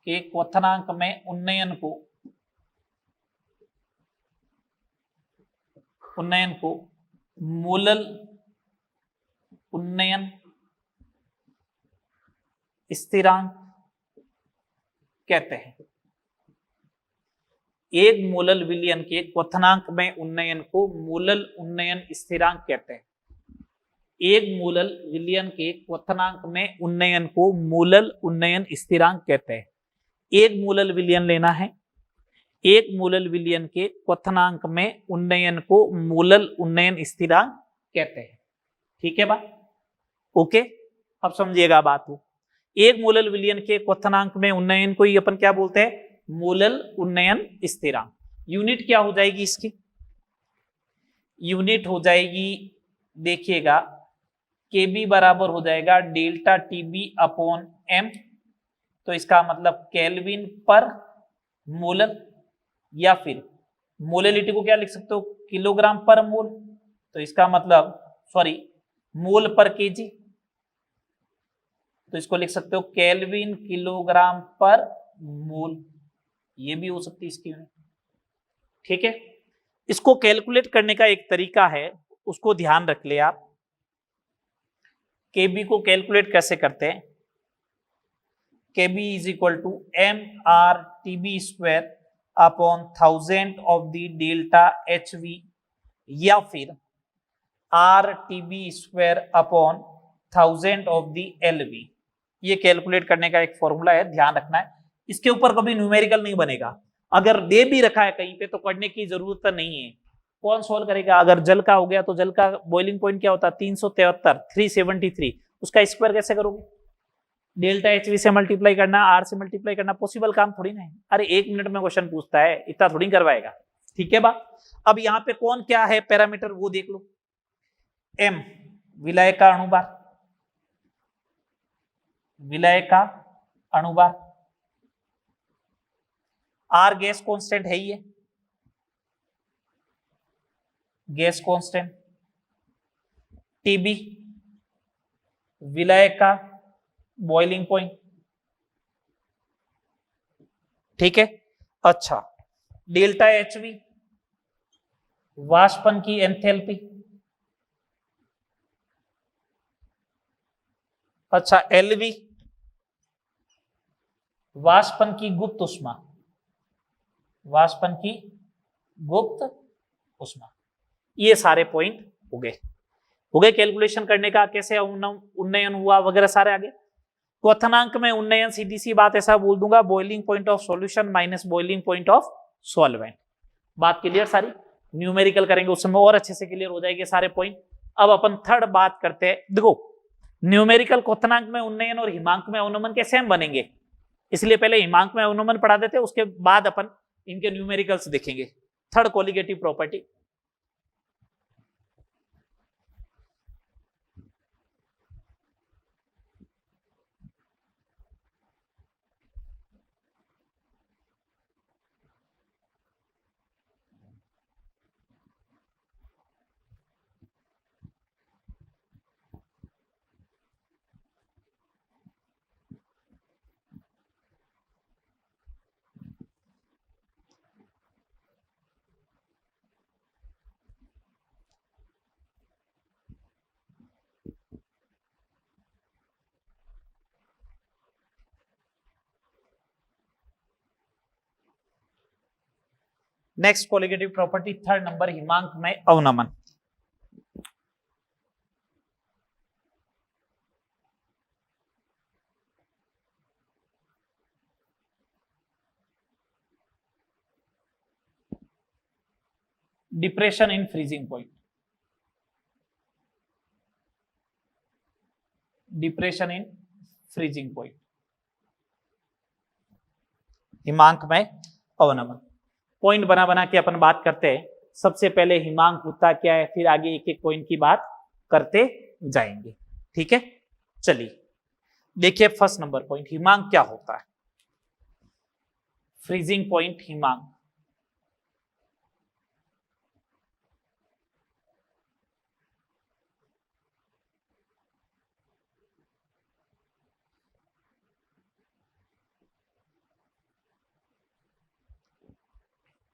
के क्वथनांक में उन्नयन को मोलल उन्नयन स्थिरांक कहते हैं। एक मोलल विलयन के क्वथनांक में उन्नयन को मोलल उन्नयन स्थिरांक कहते हैं। एक मोलल विलयन के क्वथनांक में उन्नयन को मोलल उन्नयन स्थिरांक कहते हैं। एक मोलल विलयन लेना है, एक मोलल विलयन के क्वथनांक में उन्नयन को मोलल उन्नयन स्थिरांक कहते हैं। ठीक है बात, ओके। अब समझिएगा बात को। एक मोलल विलयन के क्वथनांक में उन्नयन को ही अपन क्या बोलते हैं, मोलल उन्नयन स्थिरांक। यूनिट क्या हो जाएगी इसकी, यूनिट हो जाएगी, देखिएगा Kb बराबर हो जाएगा डेल्टा टीबी अपॉन एम। तो इसका मतलब केल्विन पर मोलल, या फिर मोललिटी को क्या लिख सकते हो, किलोग्राम पर मोल। तो इसका मतलब सॉरी मोल पर केजी, तो इसको लिख सकते हो केल्विन किलोग्राम पर मोल, ये भी हो सकती है इसकी यूनिट। ठीक है, इसको कैलकुलेट करने का एक तरीका है, उसको ध्यान रख ले आप। केबी को कैलकुलेट कैसे करते हैं, KB is equal to M R TB square upon 1000 of the delta H V, या फिर R TB square upon 1000 of the L V. ये कैलकुलेट करने का एक फॉर्मूला है, ध्यान रखना है। इसके ऊपर कभी न्यूमेरिकल नहीं बनेगा, अगर दे भी रखा है कहीं पे तो करने की जरूरत नहीं है। कौन सॉल्व करेगा, अगर जल का हो गया तो जल का बॉइलिंग पॉइंट क्या होता है 373 373, उसका स्क्वायर कैसे करोगे, डेल्टा एच वी से मल्टीप्लाई करना, आर से मल्टीप्लाई करना, पॉसिबल काम थोड़ी ना है। अरे 1 मिनट में क्वेश्चन पूछता है, इतना थोड़ी करवाएगा। ठीक है बात। अब यहाँ पे कौन क्या है पैरामीटर वो देख लो, एम विलायक का अणुभार, विलायक का अणुभार, आर गैस कांस्टेंट है ही है, गैस कांस्टेंट, टीबी विलायक का बॉइलिंग पॉइंट। ठीक है, अच्छा डेल्टा एच वी वाष्पन की एंथैल्पी, अच्छा एलवी वाष्पन की गुप्त उष्मा, वाष्पन की गुप्त उष्मा। ये सारे पॉइंट हो गए, हो गए कैलकुलेशन करने का, कैसे उन्नयन हुआ वगैरह सारे आगे। क्वथनांक में उन्नयन सीधी सी बात ऐसा बोल दूंगा, boiling point of solution minus boiling point of solvent. बात क्लियर सारी, न्यूमेरिकल करेंगे उस समय और अच्छे से क्लियर हो जाएंगे सारे पॉइंट। अब अपन थर्ड बात करते हैं, देखो न्यूमेरिकल क्वथनांक में उन्नयन और हिमांक में अवनमन के सेम बनेंगे, इसलिए पहले हिमांक में अवनमन पढ़ा देते, उसके बाद अपन इनके न्यूमेरिकल्स देखेंगे। Third colligative property, next colligative property third number, हिमांक में अवनमन। Depression in freezing point, depression in freezing point, हिमांक में अवनमन। पॉइंट बना बना के अपन बात करते हैं। सबसे पहले हिमांक होता क्या है, फिर आगे एक एक पॉइंट की बात करते जाएंगे। ठीक है, चलिए देखिए फर्स्ट नंबर पॉइंट, हिमांक क्या होता है। फ्रीजिंग पॉइंट हिमांक,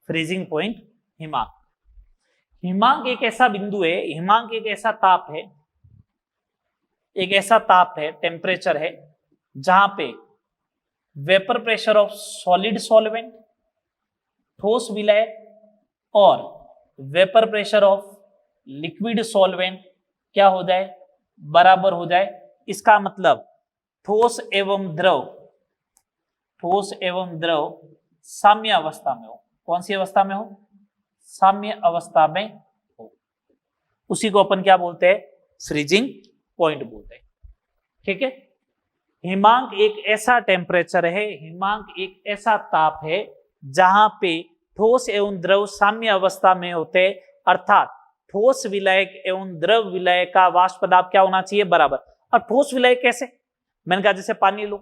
फ्रीजिंग पॉइंट हिमांक। हिमांक एक ऐसा बिंदु है, हिमांक एक ऐसा ताप है एक ऐसा ताप है, टेम्परेचर है, जहां पे vapour pressure of solid solvent, ठोस विलायक, और vapour pressure of liquid solvent क्या हो जाए, बराबर हो जाए। इसका मतलब ठोस एवं द्रव, ठोस एवं द्रव साम्य अवस्था में हो। कौन सी अवस्था में हो, साम्य अवस्था में हो। उसी को अपन क्या बोलते हैं, फ्रीजिंग पॉइंट बोलते हैं। ठीक है। हिमांक एक ऐसा टेम्परेचर है, हिमांक एक ऐसा ताप है जहां पे ठोस एवं द्रव साम्य अवस्था में होते, अर्थात ठोस विलायक एवं द्रव विलायक का वाष्प दाब क्या होना चाहिए, बराबर। और ठोस विलायक कैसे, मैंने कहा जैसे पानी लो,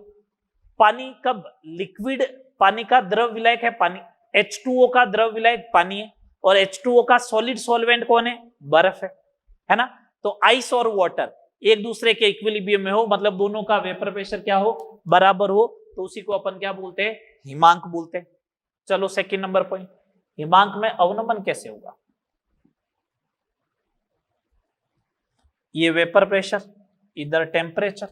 पानी कब लिक्विड, पानी का द्रव विलायक है पानी, H2O का द्रव विलायक पानी है, और H2O का सॉलिड सॉल्वेंट कौन है, बर्फ है ना। तो आइस और वाटर एक दूसरे के इक्विलिब्रियम में हो, मतलब दोनों का वेपर प्रेशर क्या हो, बराबर हो, तो उसी को अपन क्या बोलते हैं, हिमांक बोलते हैं। चलो सेकंड नंबर पॉइंट, हिमांक में अवनमन कैसे होगा। ये वेपर प्रेशर, इधर टेम्परेचर,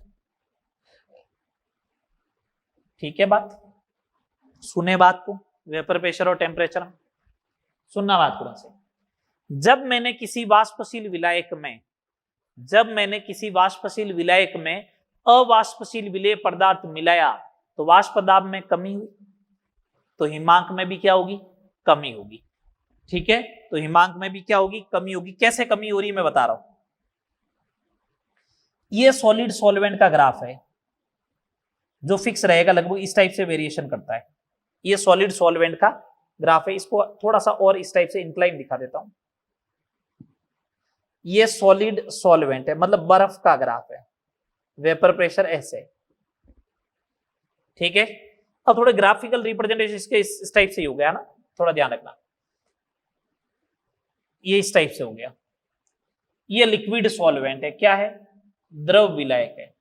ठीक है बात, सुने बात को, वेपर प्रेशर और टेम्परेचर सुनना बात को से। जब मैंने किसी वाष्पशील विलायक में, जब मैंने किसी वाष्पशील विलायक में अवाष्पशील विलेय पदार्थ मिलाया तो वाष्प दाब में कमी हुई, तो हिमांक में भी क्या होगी, कमी होगी। ठीक है, तो हिमांक में भी क्या होगी, कमी होगी। कैसे कमी हो रही है मैं बता रहा हूं। ये सॉलिड सॉल्वेंट का ग्राफ है जो फिक्स रहेगा, लगभग इस टाइप से वेरिएशन करता है। ये सॉलिड सॉल्वेंट का ग्राफ है, इसको थोड़ा सा और इस टाइप से इंक्लाइन दिखा देता हूं। ये सॉलिड सॉल्वेंट है, मतलब बर्फ का ग्राफ है, वेपर प्रेशर ऐसे, ठीक है। अब थोड़े ग्राफिकल रिप्रेजेंटेशन इसके इस टाइप से ही हो गया ना, थोड़ा ध्यान रखना। ये इस टाइप से हो गया। ये लिक्विड सॉल्वेंट है, क्या है, द्रव विलायक है।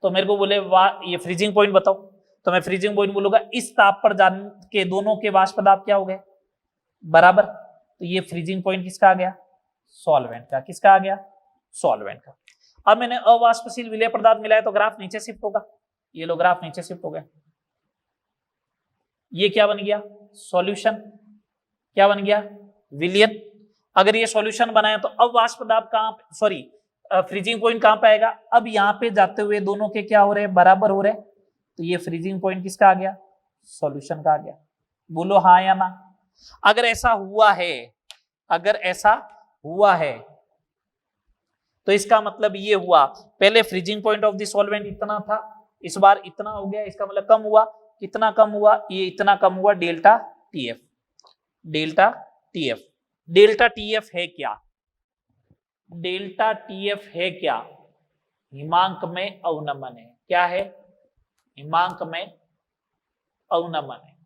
तो मेरे को बोले वाह ये फ्रीजिंग पॉइंट बताओ, तो मैं फ्रीजिंग पॉइंट बोलूंगा इस ताप पर जान के दोनों के वाष्प दाब क्या हो गए, बराबर। तो ये फ्रीजिंग पॉइंट किसका आ गया, सॉल्वेंट का। किसका आ गया, सॉल्वेंट का। अब मैंने अवाष्पशील विलेय पदार्थ मिलाया तो ग्राफ नीचे शिफ्ट होगा, ये लो ग्राफ नीचे शिफ्ट हो गया। ये क्या बन गया, सॉल्यूशन। क्या बन गया, विलियन। अगर ये सॉल्यूशन बनाया तो अब वाष्प दाब कहां, सॉरी फ्रीजिंग पॉइंट कहां पे आएगा, अब यहां पे जाते हुए दोनों के क्या हो रहे हैं, बराबर हो रहे हैं। तो ये फ्रीजिंग पॉइंट किसका आ गया, सॉल्यूशन का आ गया। बोलो हाँ या ना। अगर ऐसा हुआ है, अगर ऐसा हुआ है तो इसका मतलब ये हुआ, पहले freezing point of the solvent इतना था, इस बार इतना हो गया, इसका मतलब कम हुआ। कितना कम हुआ, ये इतना कम हुआ, delta TF. Delta TF, delta TF है क्या, डेल्टा टीएफ है क्या, हिमांक में अवनमन है। क्या है, हिमांक में अवनमन है।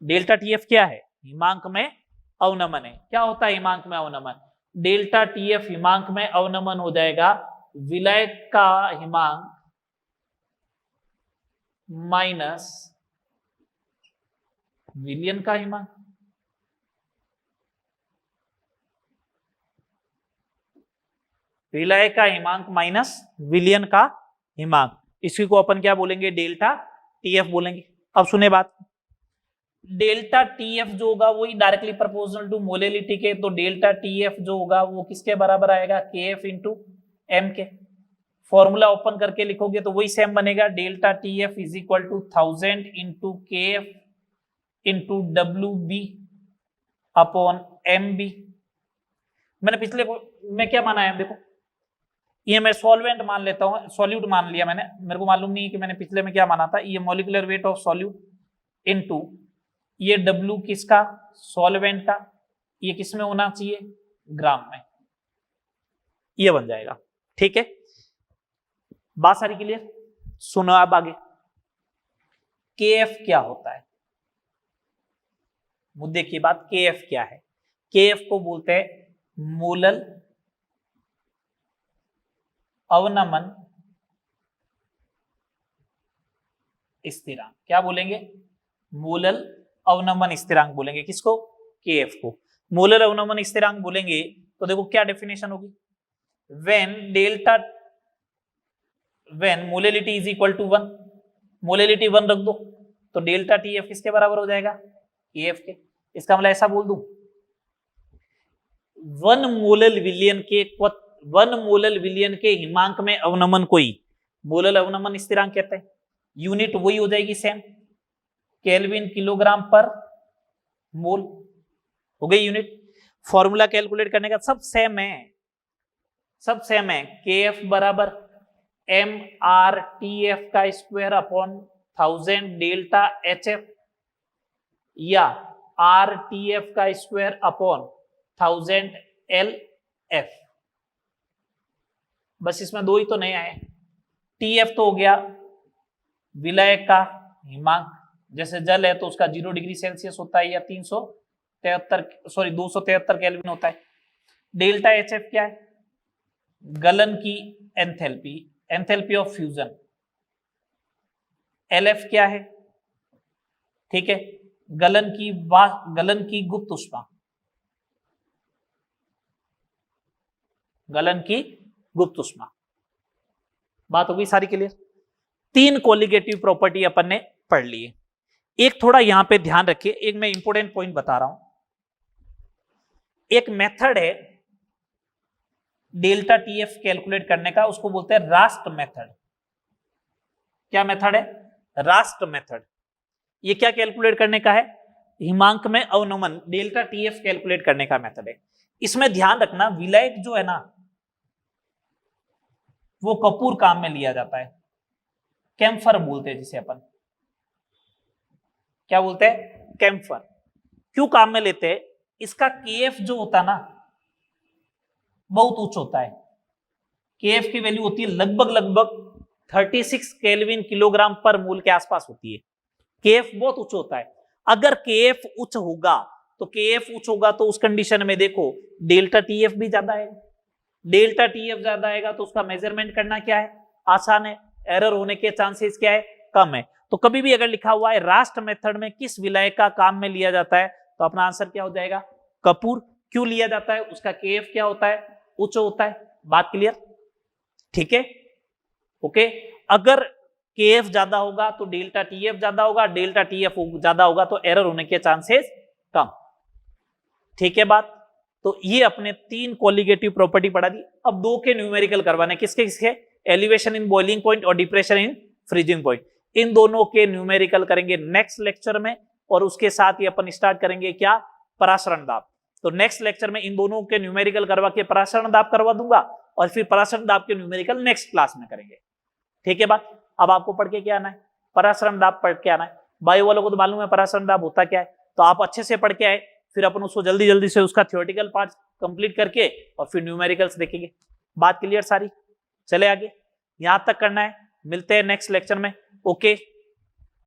डेल्टा टीएफ क्या है, हिमांक में अवनमन है। क्या होता है हिमांक में अवनमन, डेल्टा टीएफ हिमांक में अवनमन हो जाएगा विलायक का हिमांक माइनस विलियन का हिमांक। विलायक का हिमांक माइनस विलियन का हिमांक, इसी को अपन क्या बोलेंगे, डेल्टा टीएफ बोलेंगे। अब सुने बात, डेल्टा टीएफ जो होगा वही डायरेक्टली प्रोपोर्शनल टू मोलेलिटी के, तो डेल्टा टीएफ जो होगा वो किसके बराबर आएगा, केएफ इंटू एम के। फॉर्मूला ओपन करके लिखोगे तो वही सेम बनेगा, delta TF is equal to 1000 into KF into W B upon M B. मैंने पिछले में क्या माना है, देखो ये मैं सॉल्वेंट मान लेता हूं, सॉल्यूट मान लिया मैंने, मेरे को मालूम नहीं है कि मैंने पिछले में क्या माना था। ये molecular weight of solute into ये डब्ल्यू किसका, सॉल्वेंट का, ये किस में होना चाहिए, ग्राम में, ये बन जाएगा। ठीक है, बात सारी क्लियर। सुनो अब आगे, केएफ क्या होता है, मुद्दे की बात, केएफ क्या है। केएफ को बोलते हैं मोलल अवनमन स्थिरांक। क्या बोलेंगे, मोलल अवनमन स्थिरांक बोलेंगे। किसको, केएफ को मोलल अवनमन स्थिरांक बोलेंगे। तो देखो क्या डेफिनेशन होगी, when molality is equal to 1, molality 1 रख दो तो डेल्टा टीएफ किसके बराबर हो जाएगा, एफ के। इसका मतलब ऐसा बोल दूं 1 मोलल विलियन के हिमांक में अवनमन को ही मोलल अवनमन स्थिरांक कहते हैं। यूनिट वही हो जाएगी सेम, केल्विन किलोग्राम पर मोल हो गई यूनिट। फॉर्मूला कैलकुलेट करने का सब सेम है, के एफ बराबर एम आर टी एफ का square upon 1000 delta H F या आर टी एफ का स्क्वायर अपॉन 1000 एल एफ। बस इसमें दो ही तो नहीं आए। टी एफ तो हो गया विलय का हिमांक, जैसे जल है तो उसका 0 डिग्री सेल्सियस होता है या 273 केल्विन होता है। डेल्टा एच एफ क्या है, गलन की enthalpy of fusion. L F क्या है, ठीक है, गलन की गुप्त ऊष्मा, बात हो गई सारी क्लियर। 3 कोलिगेटिव प्रॉपर्टी अपन ने पढ़ ली है। एक थोड़ा यहां पे ध्यान रखिए, एक मैं इंपॉर्टेंट पॉइंट बता रहा हूं। एक मेथड है डेल्टा टीएफ कैलकुलेट करने का, उसको बोलते हैं रास्ट मेथड। क्या मेथड है, रास्ट मेथड। ये क्या कैलकुलेट करने का है, हिमांक में अवनमन डेल्टा टीएफ कैलकुलेट करने का मेथड है। इसमें ध्यान रखना विलायक जो है ना वो कपूर काम में लिया जाता है, कैम्फर बोलते हैं जिसे अपन, क्या बोलते हैं, कैम्फर। क्यों काम में लेते हैं, इसका केएफ जो होता ना बहुत उच्च होता है। केएफ की वैल्यू होती है लगभग 36 केल्विन किलोग्राम पर मोल के आसपास होती है। केएफ बहुत उच्च होता है। अगर केएफ उच्च होगा तो उस कंडीशन में देखो डेल्टा टीएफ भी ज्यादा है। डेल्टा टीएफ ज्यादा आएगा तो उसका मेजरमेंट करना क्या है, आसान है, एरर होने के चांसेस क्या है, कम है। तो कभी भी अगर लिखा हुआ है रास्ट मेथड में किस विलायक का काम में लिया जाता है तो अपना आंसर क्या हो जाएगा, कपूर। क्यों लिया जाता है, उसका केएफ क्या होता है, उच्च होता है। बात क्लियर, ठीक है, ओके। अगर केएफ ज्यादा होगा तो डेल्टा टीएफ ज्यादा होगा, डेल्टा टीएफ ज्यादा होगा तो एरर होने के चांसेस कम, ठीक है बात। तो ये अपने 3 कोलिगेटिव प्रॉपर्टी पढ़ा दी। अब 2 के न्यूमेरिकल करवाने, किसके, एलिवेशन इन बॉइलिंग पॉइंट और डिप्रेशन इन फ्रीजिंग पॉइंट। इन दोनों के न्यूमेरिकल करेंगे नेक्स्ट लेक्चर में, और उसके साथ ही अपन स्टार्ट करेंगे क्या, परासरण दाब। तो नेक्स्ट लेक्चर में इन दोनों के न्यूमेरिकल करवा के परासरण दाब करवा दूंगा, और फिर परासरण दाब के न्यूमेरिकल नेक्स्ट क्लास में करेंगे, ठीक है बात। अब आपको पढ़ के क्या आना है, परासरण दाब पढ़ के आना है। बायो वालों को तो मालूम है परासरण दाब होता क्या है, तो आप अच्छे से पढ़ के आए, फिर अपन उसको जल्दी से उसका थ्योरेटिकल पार्ट कंप्लीट करके और फिर न्यूमेरिकल्स देखेंगे। बात क्लियर सारी, चले आगे, यहां तक करना है। मिलते हैं नेक्स्ट लेक्चर में, ओके।